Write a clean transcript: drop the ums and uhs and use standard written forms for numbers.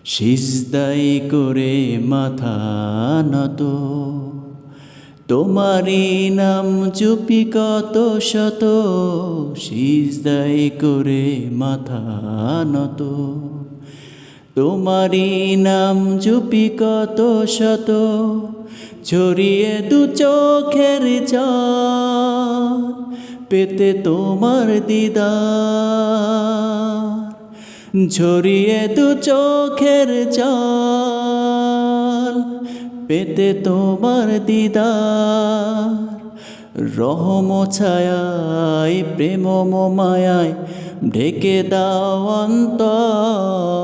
সিজদাই করে মাথা নত, তোমারি নাম জুপি কত শত, সিজদাই করে মাথা নত, তোমারি নাম জুপি কত শত, ছড়িয়ে দু চোখের জল পেতে তোমার দিদার, ঝরিয়ে দু চোখের জল পেতে তোমার দিদার, রহম ছায়ায় প্রেম মায়ায় ঢেকে দাও অন্তর,